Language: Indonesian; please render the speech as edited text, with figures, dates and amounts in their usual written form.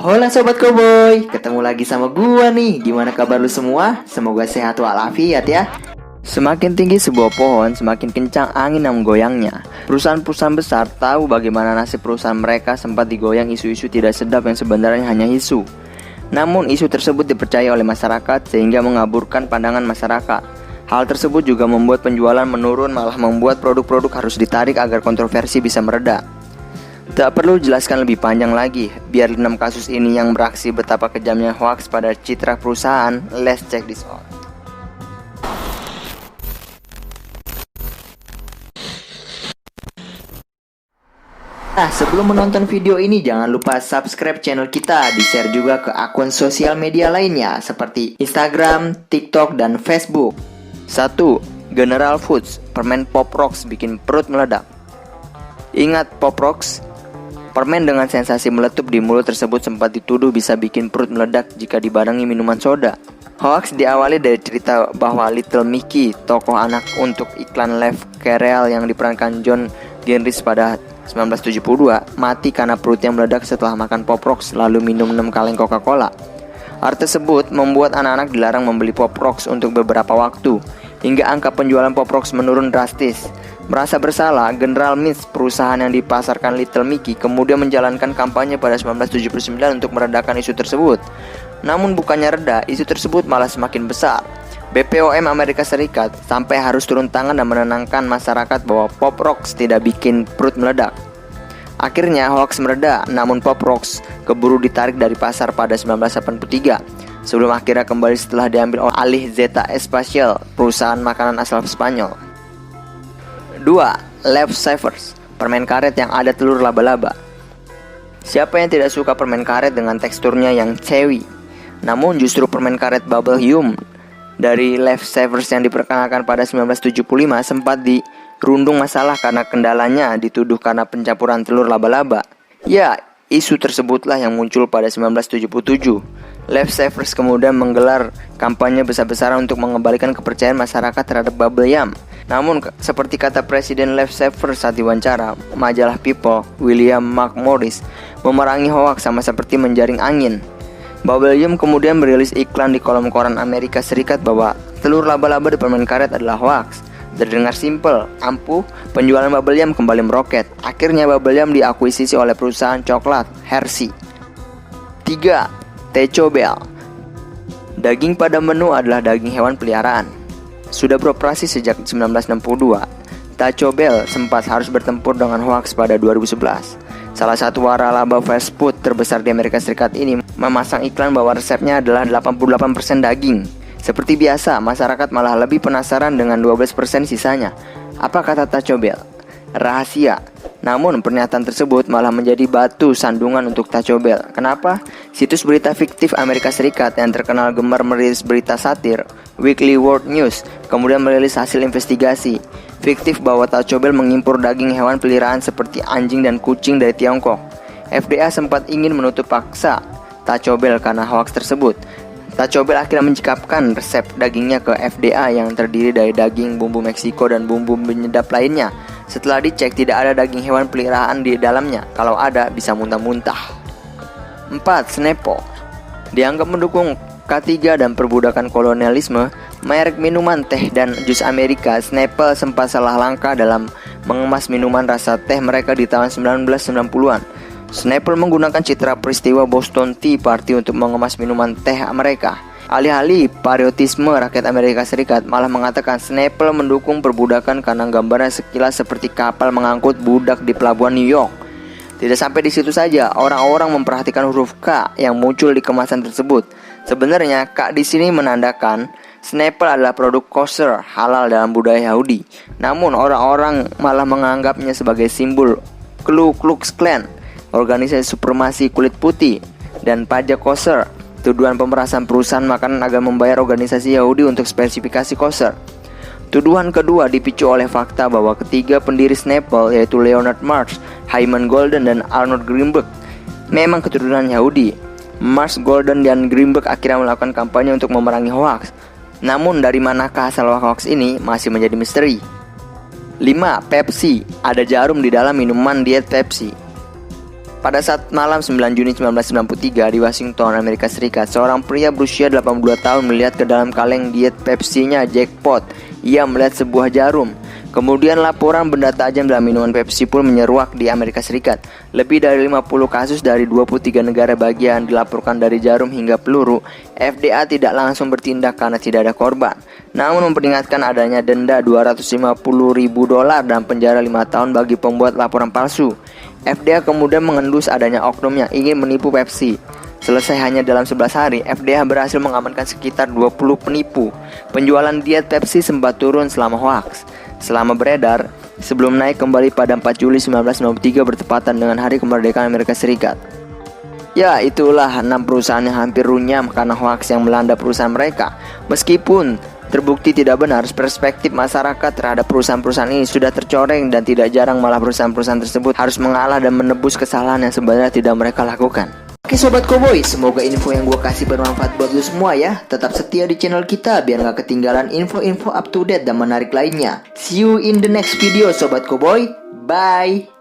Hola Sobat Koboi, ketemu lagi sama gua nih. Gimana kabar lu semua? Semoga sehat walafiat ya. Semakin tinggi sebuah pohon, semakin kencang angin yang menggoyangnya. Perusahaan-perusahaan besar tahu bagaimana nasib perusahaan mereka sempat digoyang isu-isu tidak sedap yang sebenarnya hanya isu. Namun isu tersebut dipercaya oleh masyarakat sehingga mengaburkan pandangan masyarakat. Hal tersebut juga membuat penjualan menurun, malah membuat produk-produk harus ditarik agar kontroversi bisa mereda. Tak perlu jelaskan lebih panjang lagi, biar 6 kasus ini yang beraksi betapa kejamnya hoax pada citra perusahaan. Let's check this out. Nah, sebelum menonton video ini jangan lupa subscribe channel kita, di-share juga ke akun sosial media lainnya seperti Instagram, TikTok, dan Facebook. 1. General Foods, permen Pop Rocks bikin perut meledak. Ingat Pop Rocks? Permen dengan sensasi meletup di mulut tersebut sempat dituduh bisa bikin perut meledak jika dibarengi minuman soda. Hoax diawali dari cerita bahwa Little Mickey, tokoh anak untuk iklan Lev Cereal yang diperankan John Genrich pada 1972, mati karena perutnya meledak setelah makan Pop Rocks lalu minum 6 kaleng Coca-Cola. Hal tersebut membuat anak-anak dilarang membeli Pop Rocks untuk beberapa waktu, hingga angka penjualan Pop Rocks menurun drastis. Merasa bersalah, General Mills, perusahaan yang dipasarkan Little Mickey, kemudian menjalankan kampanye pada 1979 untuk meredakan isu tersebut. Namun bukannya reda, isu tersebut malah semakin besar. BPOM Amerika Serikat sampai harus turun tangan dan menenangkan masyarakat bahwa Pop Rocks tidak bikin perut meledak. Akhirnya hoax mereda, namun Pop Rocks keburu ditarik dari pasar pada 1983, sebelum akhirnya kembali setelah diambil alih Zeta Espacial, perusahaan makanan asal Spanyol. 2. Lefsavers, permen karet yang ada telur laba-laba. Siapa yang tidak suka permen karet dengan teksturnya yang chewy? Namun justru permen karet Bubble Yum dari Lefsavers yang diperkenalkan pada 1975 sempat dirundung masalah karena kendalanya dituduh karena pencampuran telur laba-laba. Ya, isu tersebutlah yang muncul pada 1977. Lefsavers kemudian menggelar kampanye besar-besaran untuk mengembalikan kepercayaan masyarakat terhadap Bubble Yum. Namun, seperti kata Presiden Lefsavers saat diwawancara majalah People, William Mark Morris, memerangi hoaks sama seperti menjaring angin. Bubble Yum kemudian merilis iklan di kolom koran Amerika Serikat bahwa telur laba-laba di permen karet adalah hoaks. Terdengar simpel, ampuh, penjualan Bubble Yum kembali meroket. Akhirnya Bubble Yum diakuisisi oleh perusahaan coklat Hershey. 3. Taco Bell. Daging pada menu adalah daging hewan peliharaan. Sudah beroperasi sejak 1962, Taco Bell sempat harus bertempur dengan hoax pada 2011. Salah satu waralaba fast food terbesar di Amerika Serikat ini memasang iklan bahwa resepnya adalah 88% daging. Seperti biasa, masyarakat malah lebih penasaran dengan 12% sisanya. Apa kata Taco Bell? Rahasia. Namun pernyataan tersebut malah menjadi batu sandungan untuk Taco Bell. Kenapa? Situs berita fiktif Amerika Serikat yang terkenal gemar merilis berita satir, Weekly World News, kemudian merilis hasil investigasi fiktif bahwa Taco Bell mengimpor daging hewan peliharaan seperti anjing dan kucing dari Tiongkok. FDA sempat ingin menutup paksa Taco Bell karena hoaks tersebut. Taco Bell akhirnya mencekapkan resep dagingnya ke FDA yang terdiri dari daging, bumbu Meksiko, dan bumbu penyedap lainnya. Setelah dicek tidak ada daging hewan peliharaan di dalamnya. Kalau ada bisa muntah-muntah. 4. Snapple. Dianggap mendukung K3 dan perbudakan kolonialisme, merek minuman teh dan jus Amerika, Snapple sempat salah langkah dalam mengemas minuman rasa teh mereka di tahun 1990-an. Snapple menggunakan citra peristiwa Boston Tea Party untuk mengemas minuman teh mereka. Alih-alih patriotisme rakyat Amerika Serikat malah mengatakan Snapple mendukung perbudakan karena gambarnya sekilas seperti kapal mengangkut budak di pelabuhan New York. Tidak sampai di situ saja, orang-orang memperhatikan huruf K yang muncul di kemasan tersebut. Sebenarnya K di sini menandakan Snapple adalah produk kosher halal dalam budaya Yahudi. Namun orang-orang malah menganggapnya sebagai simbol Ku Klux Klan, organisasi supremasi kulit putih, dan pajak kosher. Tuduhan pemerasan perusahaan makanan agar membayar organisasi Yahudi untuk spesifikasi kosher. Tuduhan kedua dipicu oleh fakta bahwa ketiga pendiri Snapple yaitu Leonard Marsh, Hyman Golden, dan Arnold Greenberg memang keturunan Yahudi. Marsh, Golden, dan Greenberg akhirnya melakukan kampanye untuk memerangi hoaks. Namun dari manakah asal hoaks ini masih menjadi misteri. 5. Pepsi. Ada jarum di dalam minuman diet Pepsi. Pada saat malam 9 Juni 1993 di Washington, Amerika Serikat, seorang pria berusia 82 tahun melihat ke dalam kaleng diet Pepsi-nya jackpot. Ia melihat sebuah jarum. Kemudian laporan benda tajam dalam minuman Pepsi pun menyeruak di Amerika Serikat. Lebih dari 50 kasus dari 23 negara bagian dilaporkan dari jarum hingga peluru. FDA tidak langsung bertindak karena tidak ada korban, namun memperingatkan adanya denda $250.000 dan penjara 5 tahun bagi pembuat laporan palsu. FDA kemudian mengendus adanya oknum yang ingin menipu Pepsi. Selesai hanya dalam 11 hari, FDA berhasil mengamankan sekitar 20 penipu. Penjualan diet Pepsi sempat turun selama hoaks. Selama beredar, sebelum naik kembali pada 4 Juli 1993 bertepatan dengan hari kemerdekaan Amerika Serikat. Ya, itulah 6 perusahaan yang hampir runyam karena hoaks yang melanda perusahaan mereka. Meskipun terbukti tidak benar, perspektif masyarakat terhadap perusahaan-perusahaan ini sudah tercoreng dan tidak jarang malah perusahaan-perusahaan tersebut harus mengalah dan menebus kesalahan yang sebenarnya tidak mereka lakukan. Oke Sobat Koboi, semoga info yang gue kasih bermanfaat buat lu semua ya. Tetap setia di channel kita biar gak ketinggalan info-info up to date dan menarik lainnya. See you in the next video Sobat Koboi, bye.